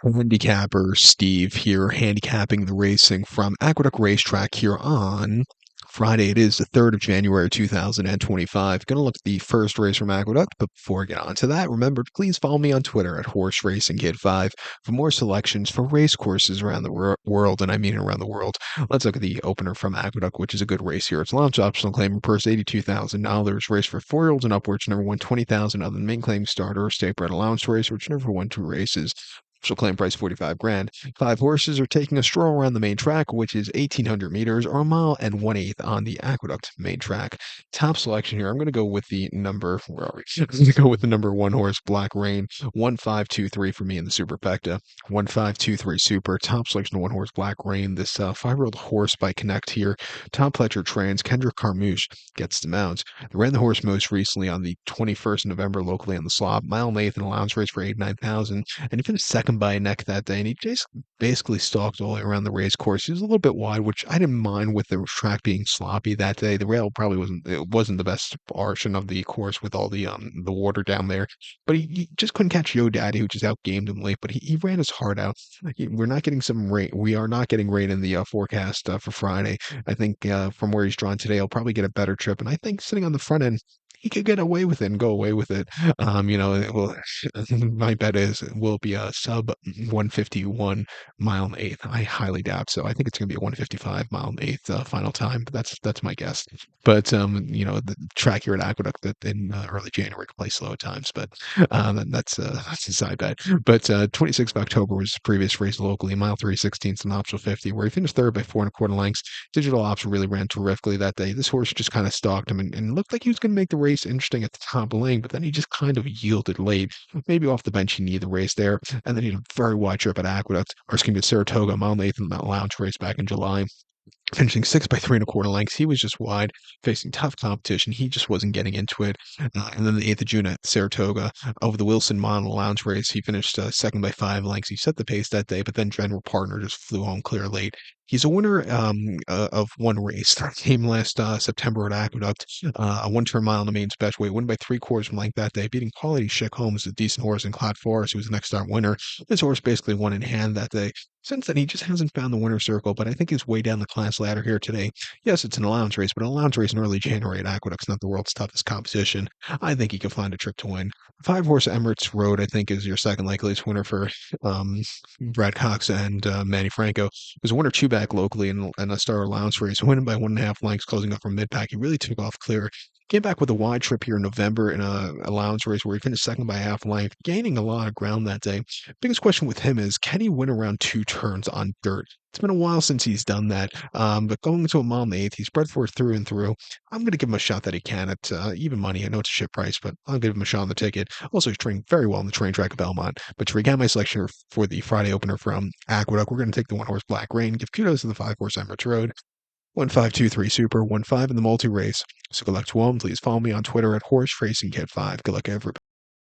Handicapper Steve here, handicapping the racing from Aqueduct Racetrack here on Friday. It is the 3rd of January, 2025. Going to look at the first race from Aqueduct, but before I get on to that, remember to please follow me on Twitter at Horse Racing Kid 5 for more selections for race courses around the world, and I mean around the world. Let's look at the opener from Aqueduct, which is a good race here. It's a launch optional claim and purse $82,000. Race for 4-year-olds and upwards. Number one, 20,000 other than main claim starter or state bred allowance race, which never won two races. She'll claim price 45 grand. 5 horses are taking a stroll around the main track, which is 1,800 meters or a mile and 1/8 on the Aqueduct main track. Top selection here. I'm going to go with the number, where are we? I'm going to go with the number 1 horse, Black Rain. 1-5-2-3 for me in the superfecta. 1-5-2-3 super. Top selection of 1 horse, Black Rain. This 5-year-old horse by Connect here. Tom Pletcher trains. Kendrick Carmouche gets the mounts. They ran the horse most recently on the 21st of November locally on the slop. Mile and 1/8 in allowance race for 89,000. And he finished second by a neck that day, and he just basically stalked all the way around the race course. He was a little bit wide, which I didn't mind with the track being sloppy that day. The rail probably wasn't the best portion of the course with all the water down there, but he just couldn't catch Yo Daddy, who just outgamed him late. But he ran his heart out. We're not getting some rain. We are not getting rain in the forecast for Friday. I think from where he's drawn today, he'll probably get a better trip, and I think sitting on the front end, he could get away with it and go away with it. It will, my bet is it will be a sub 151 mile and 1/8. I highly doubt so. I think it's going to be a 155 mile and 1/8 final time, but that's my guess. But the track here at Aqueduct that in early January can play slow at times, but that's a side bet. But 26th of October was the previous race locally, mile 3/16 and optional 50, where he finished third by 4 1/4 lengths. Digital option really ran terrifically that day. This horse just kind of stalked him and looked like he was going to make the race interesting at the top of the lane, but then he just kind of yielded late. Maybe off the bench he needed the race there, and then he had a very wide trip at Aqueduct, or excuse me, Saratoga, mile and 1/8 in that lounge race back in July. Finishing sixth by 3 1/4 lengths. He was just wide, facing tough competition. He just wasn't getting into it. And then the 8th of June at Saratoga, over the Wilson Model Lounge race, he finished second by 5 lengths. He set the pace that day, but then General Partner just flew home clear late. He's a winner of one race that came last September at Aqueduct, a 1 turn mile in the main special weight, win by 3/4 of a length that day, beating Quality Schick Holmes, a decent horse in Cloud Forest, who was the next start winner. This horse basically won in hand that day. Since then, he just hasn't found the winner's circle, but I think he's way down the class ladder here today. Yes, it's an allowance race, but an allowance race in early January at Aqueduct's not the world's toughest competition. I think he can find a trip to win. 5 horse Emirates Road, I think, is your second likeliest winner for Brad Cox and Manny Franco. Was a winner two back locally in a star allowance race, winning by 1.5 lengths, closing up from mid pack. He really took off clear. Came back with a wide trip here in November in a allowance race where he finished second by half length, gaining a lot of ground that day. Biggest question with him is, can he win around 2 turns on dirt? It's been a while since he's done that, but going into a mile and 1/8, he's bred for it through and through. I'm going to give him a shot that he can at even money. I know it's a shit price, but I'll give him a shot on the ticket. Also, he's training very well in the train track at Belmont. But to recap my selection for the Friday opener from Aqueduct, we're going to take the 1 horse Black Rain, give kudos to the 5 horse Emirates Road. 1-5-2-3 super, 1-5 in the multi race. So good luck to all. Please follow me on Twitter at Horse Racing Kid 5. Good luck, everybody.